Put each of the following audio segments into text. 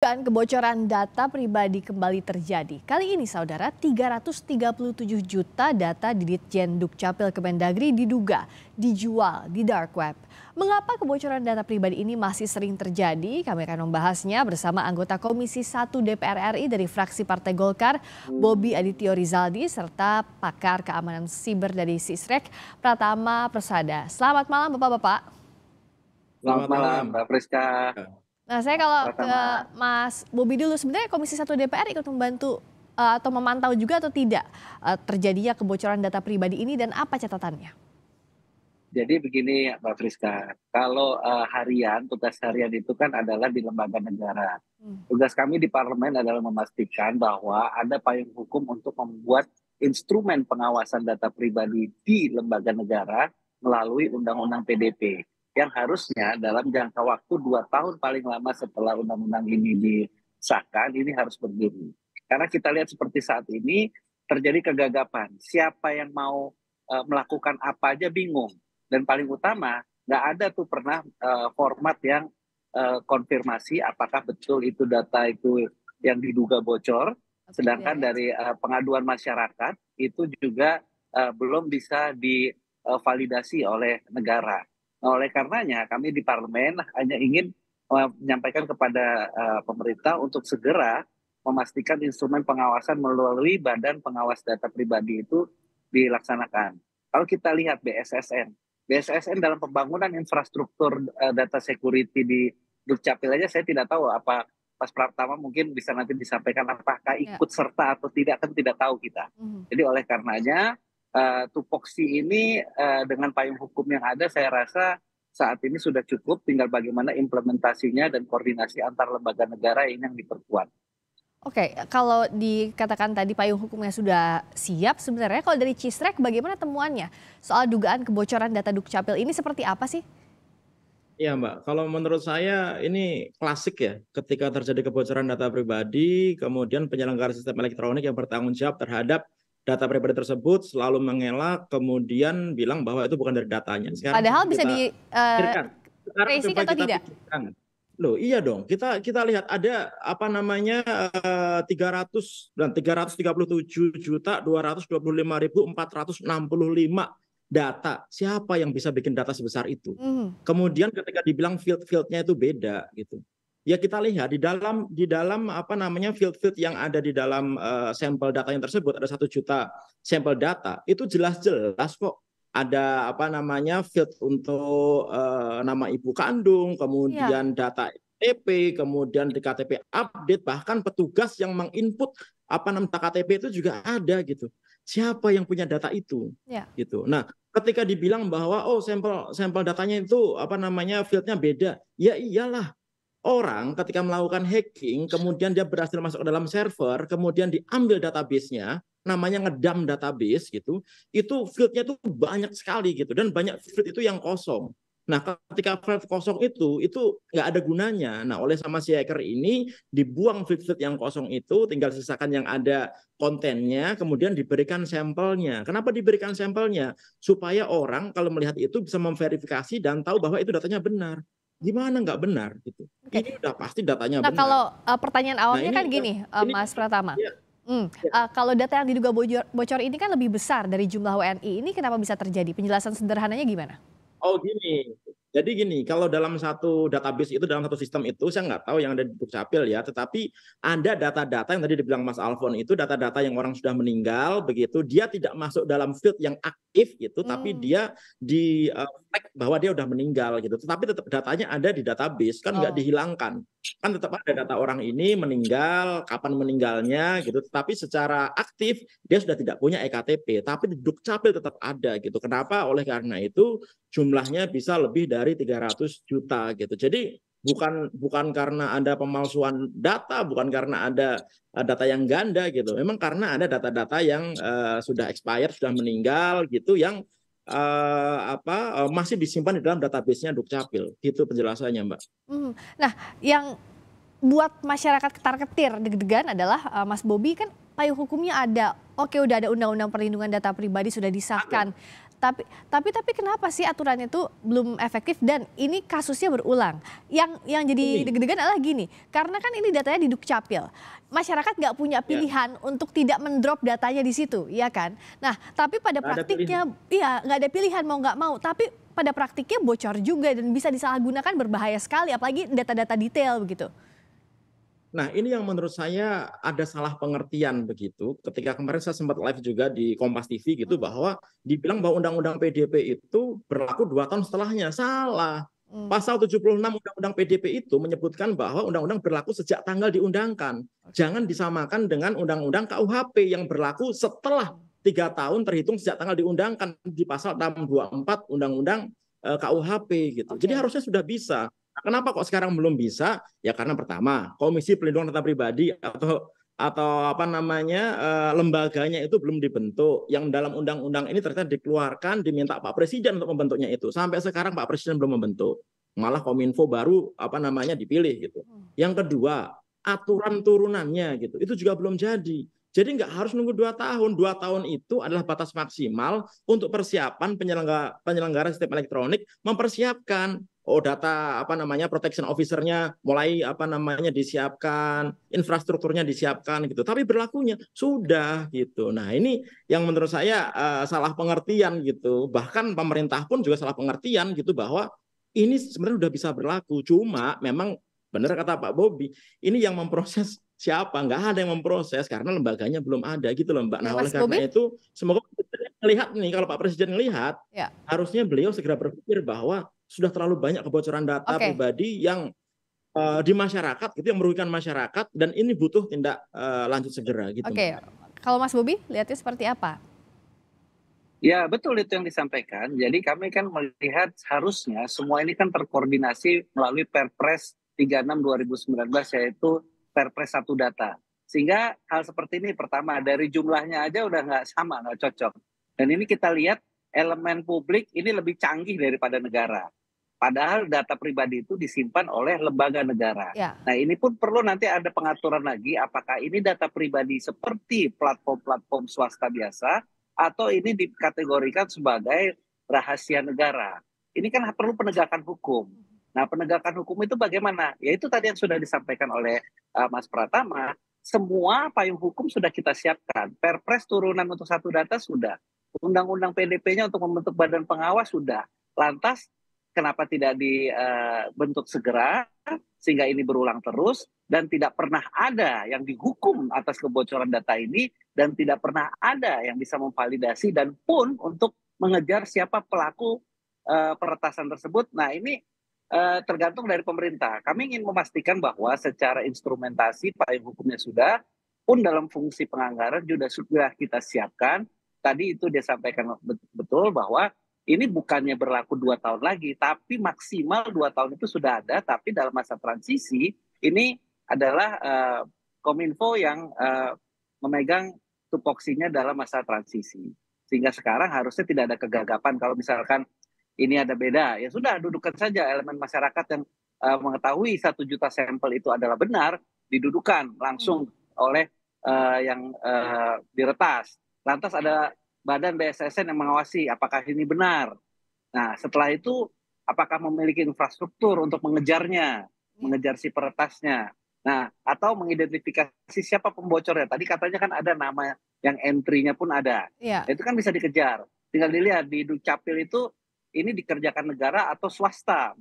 Dugaan kebocoran data pribadi kembali terjadi. Kali ini saudara, 337 juta data di Ditjen Dukcapil Kemendagri diduga dijual di dark web. Mengapa kebocoran data pribadi ini masih sering terjadi? Kami akan membahasnya bersama anggota Komisi 1 DPR RI dari fraksi Partai Golkar, Bobi Adityo Rizaldi, serta pakar keamanan siber dari Sisrek, Pratama Persada. Selamat malam Bapak-Bapak. Selamat malam, Mbak Friska. Nah, saya kalau ke Mas Bobi dulu, sebenarnya Komisi 1 DPR ikut membantu atau memantau juga atau tidak terjadinya kebocoran data pribadi ini dan apa catatannya? Jadi begini Mbak Friska, kalau tugas harian itu kan adalah di lembaga negara. Tugas kami di parlemen adalah memastikan bahwa ada payung hukum untuk membuat instrumen pengawasan data pribadi di lembaga negara melalui Undang-Undang PDP. Yang harusnya dalam jangka waktu 2 tahun paling lama setelah undang-undang ini disahkan, ini harus berdiri. Karena kita lihat seperti saat ini terjadi kegagapan. Siapa yang mau melakukan apa aja bingung. Dan paling utama, nggak ada tuh pernah format yang konfirmasi apakah betul itu data itu yang diduga bocor. Sedangkan dari pengaduan masyarakat itu juga belum bisa divalidasi oleh negara. Nah, oleh karenanya kami di parlemen hanya ingin menyampaikan kepada pemerintah untuk segera memastikan instrumen pengawasan melalui Badan Pengawas Data Pribadi itu dilaksanakan. Kalau kita lihat BSSN dalam pembangunan infrastruktur data security di Dukcapil aja saya tidak tahu apa Mas Pratama mungkin bisa nanti disampaikan apakah ikut serta atau tidak, kan tidak tahu kita. Jadi oleh karenanya tupoksi ini dengan payung hukum yang ada saya rasa saat ini sudah cukup, tinggal bagaimana implementasinya dan koordinasi antar lembaga negara ini yang diperkuat. Oke, kalau dikatakan tadi payung hukumnya sudah siap, sebenarnya kalau dari Cisrek bagaimana temuannya soal dugaan kebocoran data Dukcapil ini seperti apa sih? Iya Mbak, kalau menurut saya ini klasik ya, ketika terjadi kebocoran data pribadi, kemudian penyelenggara sistem elektronik yang bertanggung jawab terhadap data pribadi tersebut selalu mengelak, kemudian bilang bahwa itu bukan dari datanya. Sekarang padahal bisa di tracing atau tidak? Pikirkan. Loh iya dong, kita lihat ada apa namanya 337.225.465 data. Siapa yang bisa bikin data sebesar itu? Kemudian ketika dibilang field-fieldnya itu beda gitu. Ya kita lihat di dalam apa namanya field yang ada di dalam sampel datanya tersebut ada 1 juta sampel data, itu jelas-jelas kok ada apa namanya field untuk nama ibu kandung, kemudian data KTP, kemudian di KTP update, bahkan petugas yang menginput apa namanya KTP itu juga ada gitu. Siapa yang punya data itu? Gitu. Nah, ketika dibilang bahwa oh sampel datanya itu apa namanya fieldnya beda, ya iyalah. Orang ketika melakukan hacking, kemudian dia berhasil masuk ke dalam server, kemudian diambil database-nya, namanya ngedump database gitu, itu field-nya itu banyak sekali gitu, dan banyak field itu yang kosong. Nah, ketika field kosong itu nggak ada gunanya. Nah, oleh sama si hacker ini dibuang field yang kosong itu, tinggal sisakan yang ada kontennya, kemudian diberikan sampelnya. Kenapa diberikan sampelnya? Supaya orang kalau melihat itu bisa memverifikasi dan tahu bahwa itu datanya benar. Gimana nggak benar gitu? Ini udah pasti datanya benar. Nah, kalau pertanyaan awalnya kan gini, Mas Pratama. Kalau data yang diduga bocor ini kan lebih besar dari jumlah WNI. Ini kenapa bisa terjadi? Penjelasan sederhananya gimana? Oh gini, jadi gini, kalau dalam satu database itu, dalam satu sistem itu, saya nggak tahu yang ada di Dukcapil ya, tetapi ada data-data yang tadi dibilang Mas Alfon itu, data-data yang orang sudah meninggal, begitu, dia tidak masuk dalam field yang aktif gitu, tapi dia di flag bahwa dia udah meninggal gitu, tetapi tetap datanya ada di database, kan nggak dihilangkan. Kan tetap ada data orang ini meninggal, kapan meninggalnya gitu, tetapi secara aktif dia sudah tidak punya ektp, tapi di Dukcapil tetap ada gitu. Kenapa? Oleh karena itu jumlahnya bisa lebih dari 300 juta gitu. Jadi bukan karena ada pemalsuan data, bukan karena ada data yang ganda gitu. Memang karena ada data-data yang sudah expired, sudah meninggal gitu, yang masih disimpan di dalam database-nya Dukcapil. Gitu penjelasannya, Mbak. Nah, yang buat masyarakat ketar-ketir deg-degan adalah Mas Bobi kan payung hukumnya ada. Oke, udah ada undang-undang perlindungan data pribadi sudah disahkan. Tapi kenapa sih aturannya itu belum efektif dan ini kasusnya berulang? Yang jadi deg-degan adalah gini, karena kan ini datanya di Dukcapil. Masyarakat nggak punya pilihan untuk tidak mendrop datanya di situ, ya kan? Nah, tapi pada praktiknya, iya nggak ada pilihan mau nggak mau. Tapi pada praktiknya bocor juga dan bisa disalahgunakan, berbahaya sekali, apalagi data-data detail begitu. Nah, ini yang menurut saya ada salah pengertian begitu. Ketika kemarin saya sempat live juga di Kompas TV gitu, bahwa dibilang bahwa Undang-Undang PDP itu berlaku 2 tahun setelahnya. Salah. Pasal 76 Undang-Undang PDP itu menyebutkan bahwa undang-undang berlaku sejak tanggal diundangkan. Jangan disamakan dengan Undang-Undang KUHP yang berlaku setelah 3 tahun terhitung sejak tanggal diundangkan di pasal 624 Undang-Undang KUHP gitu. Jadi harusnya sudah bisa. Kenapa kok sekarang belum bisa? Ya karena pertama, Komisi Pelindungan Data Pribadi atau apa namanya lembaganya itu belum dibentuk. Yang dalam undang-undang ini ternyata dikeluarkan, diminta Pak Presiden untuk membentuknya itu. Sampai sekarang Pak Presiden belum membentuk. Malah Kominfo baru apa namanya dipilih gitu. Yang kedua, aturan turunannya gitu. Itu juga belum jadi. Jadi nggak harus nunggu 2 tahun. 2 tahun itu adalah batas maksimal untuk persiapan penyelenggara sistem elektronik mempersiapkan data apa namanya protection officer-nya mulai apa namanya disiapkan, infrastrukturnya disiapkan gitu. Tapi berlakunya sudah gitu. Nah, ini yang menurut saya salah pengertian gitu. Bahkan pemerintah pun juga salah pengertian gitu bahwa ini sebenarnya sudah bisa berlaku. Cuma memang benar kata Pak Bobi, ini yang memproses siapa? Nggak ada yang memproses karena lembaganya belum ada gitu loh Mbak. Nah, oleh karena itu semoga melihat nih kalau Pak Presiden melihat, harusnya beliau segera berpikir bahwa sudah terlalu banyak kebocoran data pribadi yang di masyarakat gitu yang merugikan masyarakat dan ini butuh tindak lanjut segera gitu. Kalau Mas Bobi lihatnya seperti apa? Ya betul itu yang disampaikan. Jadi kami kan melihat harusnya semua ini kan terkoordinasi melalui Perpres 36 2019 yaitu Perpres 1 Data. Sehingga hal seperti ini pertama dari jumlahnya aja udah nggak sama, nggak cocok. Dan ini kita lihat elemen publik ini lebih canggih daripada negara. Padahal data pribadi itu disimpan oleh lembaga negara. Nah ini pun perlu nanti ada pengaturan lagi apakah ini data pribadi seperti platform-platform swasta biasa atau ini dikategorikan sebagai rahasia negara. Ini kan perlu penegakan hukum. Nah penegakan hukum itu bagaimana? Ya itu tadi yang sudah disampaikan oleh Mas Pratama. Semua payung hukum sudah kita siapkan. Perpres turunan untuk 1 Data sudah. Undang-undang PDP-nya untuk membentuk badan pengawas sudah. Lantas kenapa tidak dibentuk segera sehingga ini berulang terus dan tidak pernah ada yang dihukum atas kebocoran data ini dan tidak pernah ada yang bisa memvalidasi dan pun untuk mengejar siapa pelaku peretasan tersebut. Nah ini tergantung dari pemerintah. Kami ingin memastikan bahwa secara instrumentasi payung hukumnya sudah pun dalam fungsi penganggaran sudah kita siapkan. Tadi itu disampaikan betul bahwa ini bukannya berlaku 2 tahun lagi, tapi maksimal 2 tahun itu sudah ada, tapi dalam masa transisi ini adalah Kominfo yang memegang tupoksinya dalam masa transisi. Sehingga sekarang harusnya tidak ada kegagapan kalau misalkan ini ada beda. Ya sudah, dudukkan saja elemen masyarakat yang mengetahui 1 juta sampel itu adalah benar, didudukan langsung oleh yang diretas. Lantas ada Badan BSSN yang mengawasi apakah ini benar. Nah setelah itu apakah memiliki infrastruktur untuk mengejarnya, mengejar si peretasnya. Nah atau mengidentifikasi siapa pembocornya. Tadi katanya kan ada nama yang entry-nya pun ada. Itu kan bisa dikejar. Tinggal dilihat di Dukcapil itu ini dikerjakan negara atau swasta.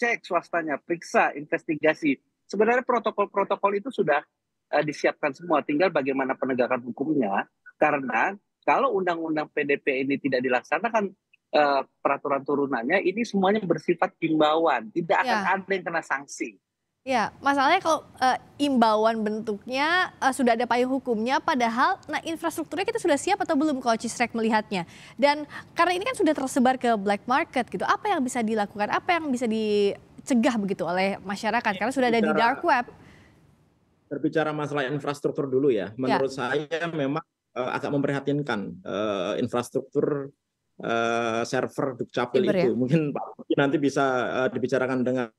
Cek swastanya, periksa, investigasi. Sebenarnya protokol-protokol itu sudah disiapkan semua. Tinggal bagaimana penegakan hukumnya. Karena kalau undang-undang PDP ini tidak dilaksanakan peraturan turunannya, ini semuanya bersifat himbauan, tidak akan ada yang kena sanksi. Ya, masalahnya kalau imbauan bentuknya sudah ada payung hukumnya, padahal infrastrukturnya kita sudah siap atau belum kalau Cisrek melihatnya. Dan karena ini kan sudah tersebar ke black market gitu, apa yang bisa dilakukan, apa yang bisa dicegah begitu oleh masyarakat karena sudah ada di dark web. Berbicara masalah infrastruktur dulu ya, menurut saya memang agak memprihatinkan infrastruktur server Dukcapil itu. Mungkin Pak nanti bisa dibicarakan dengan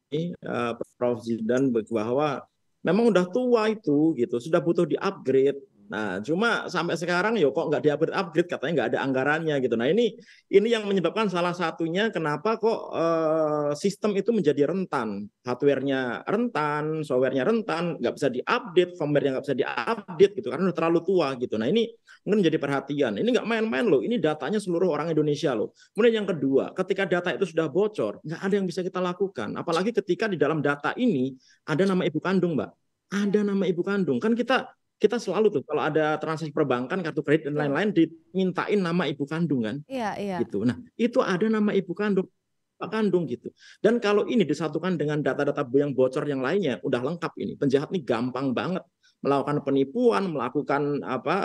Prof Zidan bahwa memang udah tua itu gitu, sudah butuh di-upgrade. Nah, cuma sampai sekarang kok nggak di-upgrade, katanya nggak ada anggarannya gitu. Nah, ini yang menyebabkan salah satunya kenapa kok sistem itu menjadi rentan. Hardware-nya rentan, software-nya rentan, nggak bisa di-update, firmware-nya nggak bisa di-update gitu, karena udah terlalu tua gitu. Nah, ini mungkin menjadi perhatian. Ini nggak main-main loh, ini datanya seluruh orang Indonesia loh. Kemudian yang kedua, ketika data itu sudah bocor, nggak ada yang bisa kita lakukan. Apalagi ketika di dalam data ini ada nama ibu kandung, Mbak. Ada nama ibu kandung. Kan kita selalu tuh kalau ada transaksi perbankan, kartu kredit dan lain-lain dimintain nama ibu kandung kan, gitu. Nah, itu ada nama ibu kandung, Pak kandung gitu. Dan kalau ini disatukan dengan data-data yang bocor yang lainnya, udah lengkap ini. Penjahat ini gampang banget melakukan penipuan, melakukan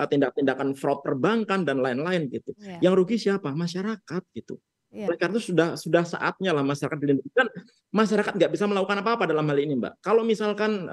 tindak-tindakan fraud perbankan dan lain-lain gitu. Yang rugi siapa? Masyarakat gitu. Oleh karena itu sudah saatnya lah masyarakat dilindungi. Dan masyarakat nggak bisa melakukan apa-apa dalam hal ini, Mbak. Kalau misalkan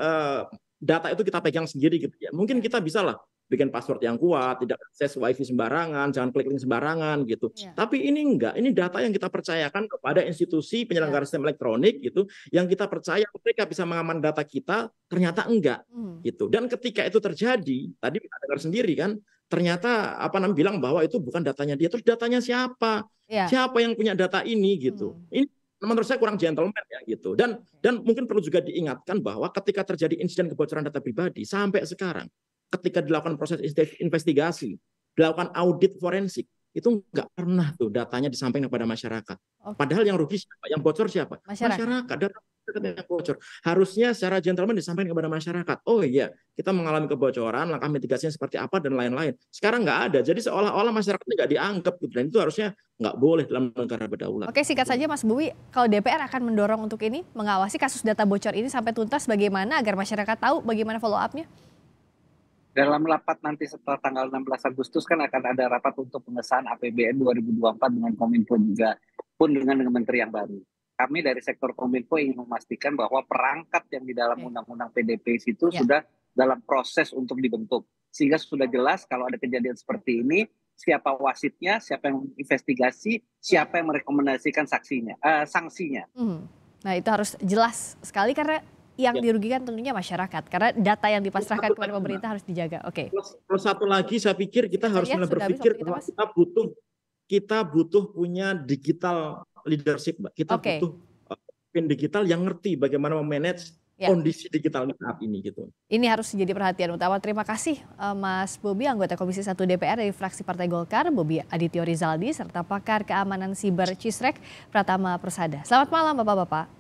data itu kita pegang sendiri gitu ya, mungkin kita bisa lah bikin password yang kuat, tidak akses wifi sembarangan, jangan klik link sembarangan gitu. Tapi ini enggak, ini data yang kita percayakan kepada institusi penyelenggara sistem elektronik gitu, yang kita percaya mereka bisa mengaman data kita, ternyata enggak gitu. Dan ketika itu terjadi, tadi kita dengar sendiri kan, ternyata bilang bahwa itu bukan datanya dia, terus datanya siapa? Siapa yang punya data ini gitu. Ini menurut saya kurang gentleman ya gitu. Dan mungkin perlu juga diingatkan bahwa ketika terjadi insiden kebocoran data pribadi sampai sekarang, ketika dilakukan proses investigasi, dilakukan audit forensik, itu nggak pernah tuh datanya disampaikan kepada masyarakat. Padahal yang rugi siapa? Yang bocor siapa? Masyarakat. Data yang bocor harusnya secara gentleman disampaikan kepada masyarakat. Oh iya, kita mengalami kebocoran, langkah mitigasinya seperti apa dan lain-lain. Sekarang nggak ada. Jadi seolah-olah masyarakat nggak dianggap gitu. Dan itu harusnya nggak boleh dalam negara berdaulat. Oke, singkat saja Mas Bobi, kalau DPR akan mendorong untuk ini, mengawasi kasus data bocor ini sampai tuntas, bagaimana agar masyarakat tahu bagaimana follow up-nya? Dalam rapat nanti setelah tanggal 16 Agustus kan akan ada rapat untuk pengesahan APBN 2024 dengan Kominfo juga, pun dengan menteri yang baru. Kami dari sektor Kominfo ingin memastikan bahwa perangkat yang di dalam undang-undang PDP itu sudah dalam proses untuk dibentuk. Sehingga sudah jelas kalau ada kejadian seperti ini, siapa wasitnya, siapa yang investigasi, siapa yang merekomendasikan sanksinya. Nah, itu harus jelas sekali karena yang dirugikan tentunya masyarakat. Karena data yang dipasrahkan kepada pemerintah harus dijaga. Plus satu lagi saya pikir kita harus mulai berpikir bahwa kita butuh punya digital leadership, Mbak. Kita butuh pemimpin digital yang ngerti bagaimana memanage kondisi digital saat ini gitu. Ini harus jadi perhatian utama. Terima kasih Mas Bobi, anggota Komisi 1 DPR dari fraksi Partai Golkar, Bobi Adityo Rizaldi, serta pakar keamanan siber Cisrek Pratama Persada. Selamat malam Bapak-bapak.